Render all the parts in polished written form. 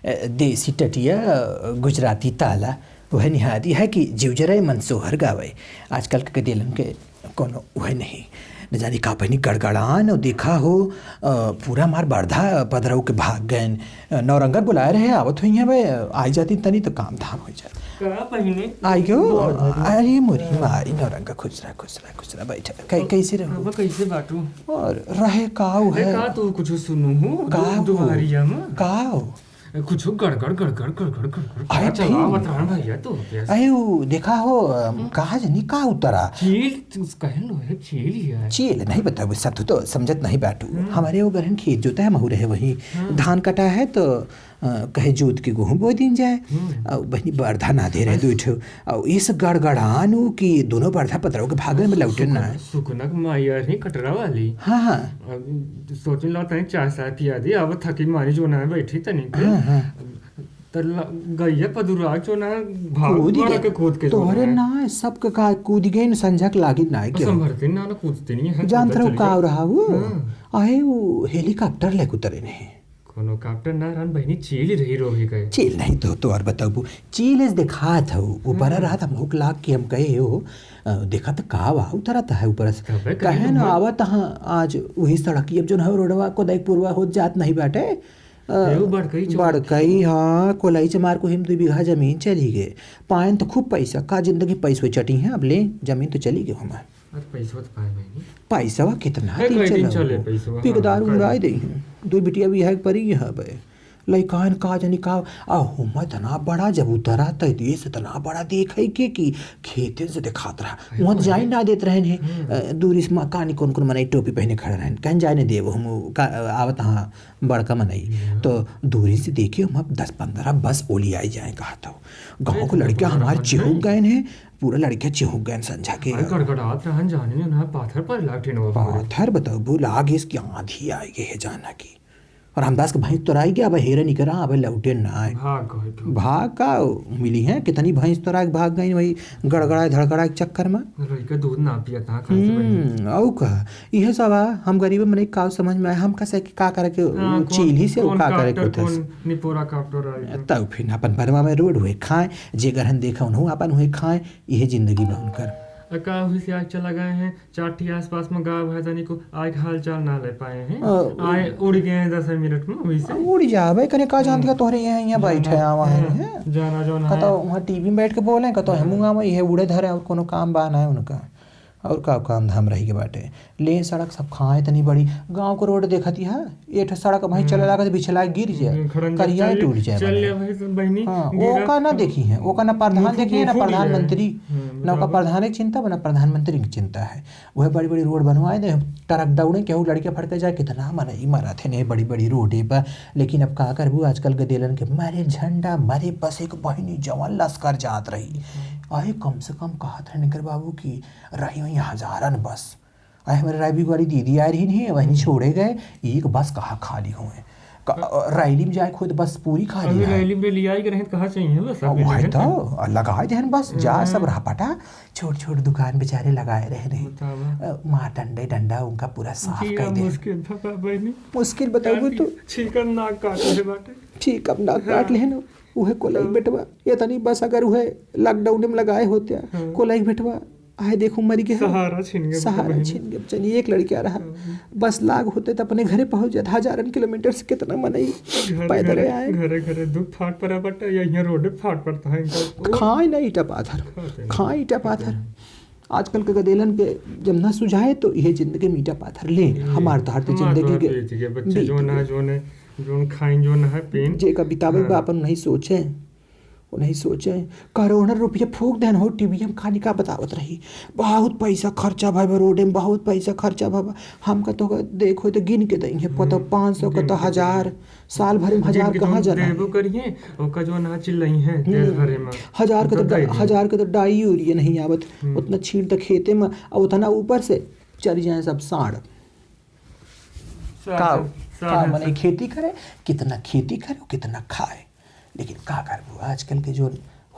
देसी टटिया गुजराती ताला वह निहारी है कि जीवजरय मन सोहर गावे। आजकल के गदेलन के कोनो वह नहीं न जानी का पहनी गड़गड़ान और देखा हो पूरा मार बर्धा पदरऊ के भाग गए। नौरंगा बुलाए रहे आवत हुई हैं भाई आई जाती तनी तो काम धाम हो जाता। का पहिने आई गयो अरे मोरी मारी नौरंगा खुचरा बैठा कैसे रहो अब कैसे बाटू और रहे काऊ है का तू कुछ सुनू हूं का दुहारिया में काऊ कुछ गड़गड़ अरे चला बता भैया तो अयो देखा हो कहा जनी का उतरा चील कहे लो है चील ही है चील नहीं बताओ सब तो समझत नहीं बैठू हमारे वो गहन खेत जोता है महू रहे वही धान कटा है तो कहे जोत के गेहूँ बो दिन जाए और बहनी बर्धा ना दे रहे दूठो और इस गड़गड़ानू कि दोनों बर्धा पतरों के भागे में लौटे ना सुकनक माया नहीं कटरा वाली हाँ हाँ सोचने लगा तनी चाय साय पिया दी अब थकी मारी जो ना बैठी तनी तर गैया पदुरा जो ना भाग के कूद के तोहरे ना सब का कूद गए संझक लागी ना के संभरते ना कूदते नहीं है जानत रहो का रहा वो आए वो हेलीकॉप्टर ले उतरे नहीं कोनो काप्टर ना रन बहनी चील रही रोही गए चील नहीं तो और बताओ चील इस दिखा था ऊपर रहा था मुख लाग के हम गए हो देखा तो का वा उतरा था है ऊपर से कहे ना आवत हाँ आज वही सड़क अब जो है रोडवा को दाई पूर्वा हो जात नहीं बाटे बड़कई हाँ कोलाई चमार को हिम 2 बीघा जमीन चली गए पायन तो खूब पैसा का जिंदगी पैसों चटी है अब ले जमीन तो चली गई हमारे पैसा कितना पिकदार उड़ाई दे 2 बिटिया भी है परी यहाँ पे लइकान का जनी का हुमा तना बड़ा जब उतरा तो देश इतना बड़ा देखे के कि खेते से दिखात रहा वहाँ जाई ना देते रहे दूरी से कहानी कौन मनाई टोपी पहने खड़ा रहे कहीं जाए नहीं देव हम आवत हाँ बड़का मनाई तो दूरी से देखिए हम 10-15 बस ओली आई जाए कहा था गाँव को लड़कियाँ हमारे चिहुक गए हैं पूरा लड़कियाँ चिहुक गए समझा के पाथर बताओ लाग इसकी आंधी आई गई है जाना की और रामदास के भैंस तो राई गया अब हेरे नहीं करा अब लौटे ना आए भाग का मिली है कितनी भैंस तो राग भाग गई वही गड़गड़ाए धड़गड़ाए चक्कर में दूध ना पिया था औ का यह सब हम गरीब मने का समझ में आए हम कैसे का करे के चील ही से का करे के निपोरा काप्टर तब फिर अपन भरवा में रोड हुए खाए जे गरहन देखा उन्हों अपन हुए खाए यह जिंदगी में उनकर का हुई से आज चला गए हैं 4 आसपास में गाँव है तनी को आज हाल चाल ना ले पाए हैं आए उड़ गए हैं 10 मिनट में हुई से उड़ जावे कने का जानती तोहरे यहाँ बैठे आवा है जाना जो ना कतो वहाँ टीवी में बैठ के बोले कतो हमूंगा में ये उड़े धरे और कोनो काम बान है उनका और का काम धाम रही के बाटे ले सड़क सब खाए तनी बड़ी गांव को रोड देखती है एक सड़क भाई चले लगा बिछला गिर जाए करिया टूट जाए वो का ना देखी है वो का ना प्रधान देखी है ना प्रधानमंत्री ना का प्रधान की चिंता बना प्रधानमंत्री की चिंता है वह बड़ी बड़ी रोड बनवाए दे ट्रक दौड़े केहू लड़के फड़के जाए कितना मनाई मरा थे नहीं बड़ी बड़ी रोडे पर लेकिन अब का करबू आजकल गदेलन के मारे झंडा मारे बस एक बहनी जवान लश्कर जात रही आए कम से कम कहा था निकर बाबू की रही हुई हजारन बस आए हमारे रायबी वाली दीदी आ रही नहीं वहीं छोड़े गए एक बस कहाँ खाली हुए रैली में जाए खुद बस पूरी खाली है रैली में लिया के रहे कहाँ चाहिए बस वही तो लगाए थे बस जा सब रहा पटा छोट दुकान बेचारे लगाए रहे माँ डंडा उनका पूरा साफ कर दे मुश्किल बताओ तो ठीक नाक काट ले ना उहे कोलाई बेटवा ये तनी बस अगर उहे लॉकडाउन में लगाए होते कोलाई बेटवा आए देखो मरी के सहारा छीन गए चलिए एक लड़की आ रहा बस लाग होते तो अपने घरे पहुंच जाते हजारन किलोमीटर से कितना मनई पैदल आए घरे दुख फाट पड़ा बटा यहाँ रोड फाट पड़ता है खाए ना ईटा पाथर आजकल के गदेलन के जब ना सुझाए तो यह जिंदगी मीठा पाथर ले हमार तो हर जिंदगी के बच्चे जो खाइन जो ना है पेन जे का बितावे बा अपन नहीं सोचे करोड़ों रुपया फूक देन हो टीवी हम खानी का बतावत रही बहुत पैसा खर्चा भाई रोड में बहुत पैसा खर्चा भाई हम का तो देखो तो गिन के देंगे पता 500 का तो 1000 साल भर में 1000 कहाँ जाना देबो करिए ओका जो ना चिल्लाई है देश भरे में 1000 का तो डाई यूरिया नहीं आवत उतना छीड़ तो खेते में और उतना ऊपर से चली जाए सब साढ़ का मने खेती करे कितना खेती करे कितना खाए लेकिन का करबो आजकल के जो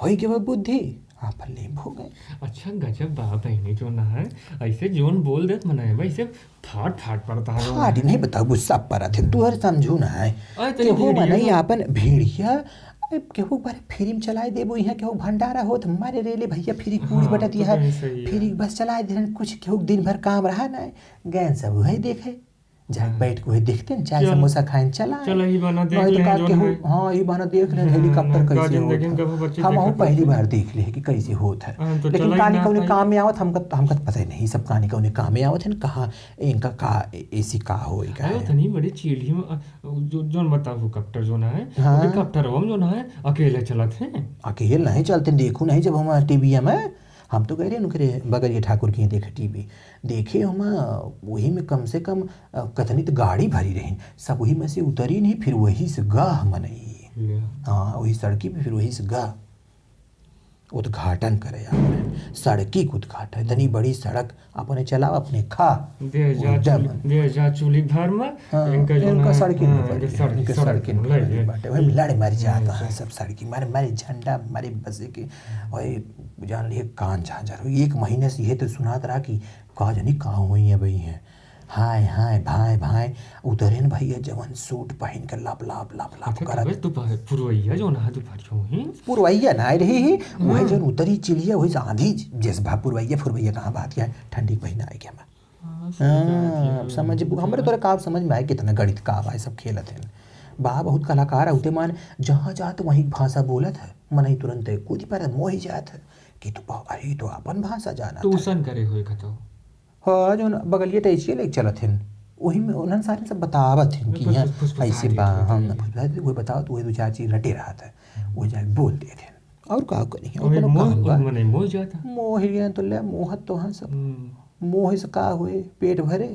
होई के बुद्धि आपन लेम हो गए। अच्छा गजब बा बहनी जो ना है ऐसे जोन बोल देत मने वैसे फाट फाट पड़ता है फाड़ी नहीं बताओ गुस्सा परत है तू हर समझू ना है अरे के तनी हो भेड़िया मनई का आपन भेड़िया केहू बारे फ्री चलाए देबो यहाँ केहू भंडारा होत हमारे रेले भैया फ्री कूड़ी हाँ बटत तो यहाँ कहीं सही है फ्री बस चलाए दे कुछ केहू दिन भर काम रहा ना गैन सब वही देखे जाके हाँ बैठ के वही देखते हैं चाय चल समोसा खाए चला चल ही बना देख नहीं तो ले का जोन केहू है हाँ ये बना देख रहे हाँ हेलीकॉप्टर का कैसे जिंदगी में होता कभी बच्चे हम देखा पहली करते बार देख ले कि कैसे होता है हाँ तो लेकिन चला ही कहानी ना कौन पाई काम में आवत हमका पता ही नहीं सब कहानी कौन काम में आवत है ना कहाँ इनका का ऐसी का होई का अरे है तनी बड़ी चिड़ी में जो जोन बताओ हेलीकॉप्टर जो ना है हाँ हेलीकॉप्टर हम जो ना है अकेले चलत हैं अकेले नहीं चलते देखू नहीं जब हम टीवी में हम तो कह रहे उनके बगरिया ठाकुर की देखे टीवी देखे हम वही में कम से कम कथनी तो गाड़ी भरी रही सब वही में से उतरी नहीं फिर वही से गह मनई ले हाँ वही सड़की पे फिर वही से गह उद्घाटन करे आपने सड़की के उद्घाटन इतनी बड़ी सड़क अपने चलाओ अपने खा दे जा चूली घर में इनका जो इनका ना सड़की में पड़ी इनके इनके सड़की में ले पड़ी बाटे वही लड़े मारी जाता है ले सब सड़की मारे मारे झंडा मारे बसे के और जान लिए कान झांझर एक महीने से ये तो सुनात रहा कि कहा जानी कहाँ हुई है भाई हैं हाय हाय भाई भाई उतरे न भैया जवन सूट पहन कर लाप लाप लाप लाप अच्छा करत तू पुरवैया जो ना तू भरियो ही पुरवैया ना रही ही वही जन उतरी चिड़िया वही से आंधी जैसे भा पुरवैया फुरवैया कहाँ बात क्या है ठंडी के महीना आई क्या हाँ समझ हमारे तोरा काव समझ में आए कितना गणित काव आए सब खेलत हैं बा बहुत कलाकार होते मान जहाँ जात वही भाषा बोलत है मन ही तुरंत कूदी पर मोह ही जात है कि तू अरे तो अपन भाषा जाना ट्यूशन करे होए कतो हाँ जो बगलिए टैचिए लेके चलत हैं वही में उन्होंने सारे सब बतावत हैं कि यहाँ ऐसे बा हम वो बताओ तो वही दो चार चीज रटे रहा था वो जाके बोल दे थे और का करी और मने मोह जाता मोह गया तो ले मोहत तो हाँ सब मोह से का हुए पेट भरे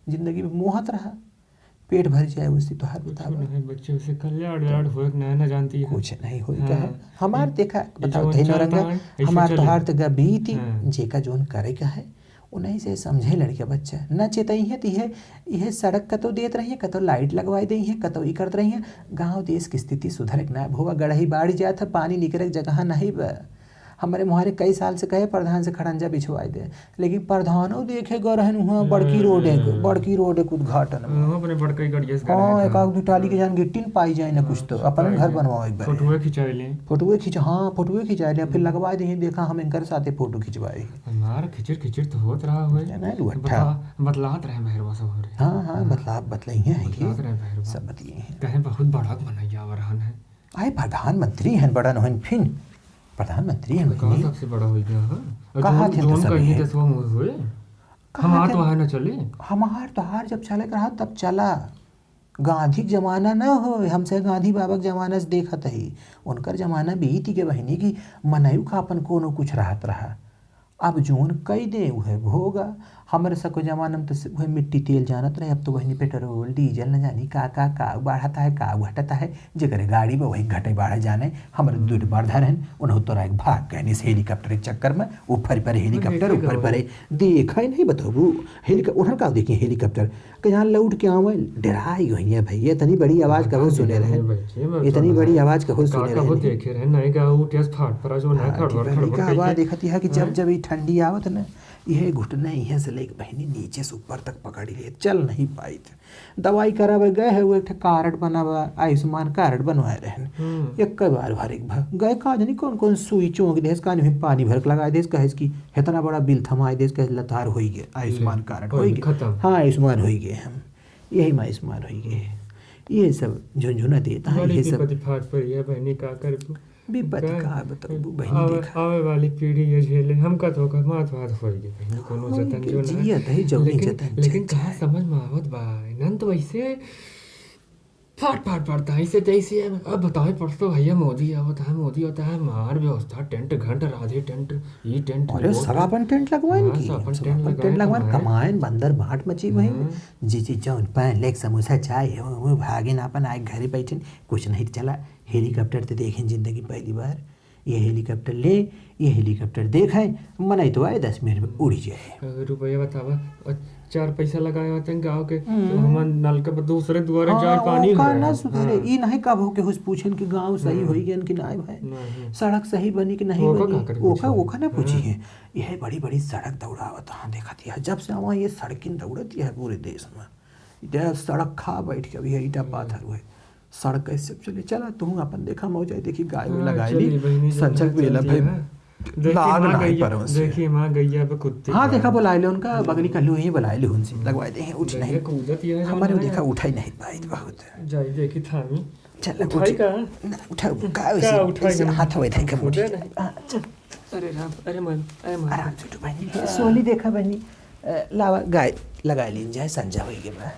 जिंदगी में मोहत रहा पेट भर जाए उससे तो हर बताओ बच्चे उसे कल्याण होए ना जानती है कुछ नहीं होई का हमार देखा बताओ थे नरंगा हमार तोहार तो गबीती जेका जोन करे का है उन्हीं से समझे लड़के बच्चा न चेतई है तो यह सड़क कतो देत रही है कतो लाइट लगवाई दी है कतो ई करत रही है गांव देश की स्थिति सुधरक ना भोवा गढ़ही बाढ़ जात है पानी निकलक जगह नहीं बा हमारे मुहारे कई साल से कहे प्रधान से खड़ंजा बिछवाई दे लेकिन प्रधानों देखे गए रहन वहाँ बड़की रोड एक उद्घाटन में अपने बड़कई गड़िया से हाँ एक आध टाली के जान गिट्टी पाई जाए ना कुछ तो अपन घर बनवाओ एक बार फोटो खिंचाए ले फोटो खिंचाए ले फिर लगवा दे देखा हम इनकर साथे फोटो खिंचवाए हमार खिचर तो होत रहा होए बतलात रहे मेहरबा सब हो रहे हाँ बतलाई है सब बतिए हैं कहे बहुत बड़ा मनैया रहन है आए प्रधानमंत्री हैं बड़ा नहन फिन प्रधानमंत्री हैं कहाँ सबसे बड़ा हो गया है कहाँ थे तो सब कहीं तो हुए हमार तो है ना चले हमार तो हार जब चले रहा तब चला गांधी के जमाना ना हो हमसे गांधी बाबा के जमाना से देखत ही उनकर जमाना बीती के बहनी की मनयू का अपन कोनो कुछ रहत रहा अब जोन कई दे वह भोगा हमारे सबको जमाना में तो वह मिट्टी तेल जानत रहे अब तो वही पेट्रोल डीजल न जानी का बढ़ता है का घटता है जेकर गाड़ी में वही घटे बढ़े जाने हमारे दूर बर्धर हैं उन्हों तो एक भाग गए इस हेलीकॉप्टर के चक्कर में ऊपर पर हेलीकॉप्टर ऊपर पर देखा ही नहीं बताओ हेलीकॉप्टर उन्होंने कहा देखिए हेलीकॉप्टर के जहाँ लौट के आऊँ डराई गई है भैया इतनी बड़ी आवाज़ कहो सुने रहे इतनी बड़ी आवाज़ कहो सुने रहे आवाज़ देखती है कि जब ये ठंडी आवत ना यह घुटना यहाँ से लेके बहनी नीचे से ऊपर तक पकड़ लिए चल नहीं पाई थे दवाई करावे गए है वो एक कार्ड बनावा आयुष्मान कार्ड बनवाए रहे एक बार भर एक भर गए कहा जानी कौन कौन सुई चौंक दे कहा पानी भर लगा दे कहे कि इतना बड़ा बिल थमाए दे कहे लतार हो गए आयुष्मान कार्ड हो गए हाँ आयुष्मान हो गए हम यही में आयुष्मान हो गए ये सब झुंझुना देता है ये सब विपत्ति का बताओ बहनी देखा आवे वाली पीढ़ी ये झेले हमका तो का मात बात होई बहनी कोनो जतन जो ना जियत है जौनी जतन लेकिन कहाँ समझ में आवत बा नन तो ऐसे फाट पड़ता है ऐसे जैसे अब बताओ परसों भैया मोदी आवत है मोदी होता है मार व्यवस्था टेंट घंट राधे टेंट ये टेंट अरे सब अपन टेंट लगवाएं की टेंट लगवाएं कमाएं बंदर बाट मची वही जी जौन पान लेक समोसा चाय वो भागे ना अपन आए घरे बैठे कुछ नहीं चला हेलीकॉप्टर तो देखें जिंदगी पहली बार ये हेलीकॉप्टर ले ये हेलीकॉप्टर देखें मनाई तो आए 10 मिनट में उड़ी जाए रुपया बतावा 4 पैसा लगाए होते हैं गाँव के, तो हम नल के दूसरे दुआरे जाए पानी का ले ना आए। सुधरे ई नहीं कब हो के हुस पूछन कि गांव सही होई गेन कि नहीं भाई, नहीं। सड़क सही बनी कि नहीं ओका बनी, का करे ओका पूछे। ओका ना पूछी है। यह बड़ी बड़ी सड़क दौड़ावत हाँ देखती है जब से हमारा ये सड़किन दौड़ती है पूरे देश में। इधर सड़क खा बैठ के अभी ईटा पाथर हुए सड़क कैसे चले चला तू अपन देखा मौजा देखी गाय लगाई ली संचक बेला भाई लाग ना है परम से। देखिए माँ गैया पे कुत्ते। हाँ देखा बुलाए ले उनका बगनी कर लो यही बुलाए ले उनसे लगवाए दे उठ नहीं कूदत ये है हमारे देखा उठा ही नहीं भाई बहुत जाई देखी थामी चल उठाई का उठा का उठाई हाथ हुए थे कम अरे राम अरे मन आराम से उठ बहनी सोली देखा बहनी लावा गाय लगा लीन जाए संजा होई के बा।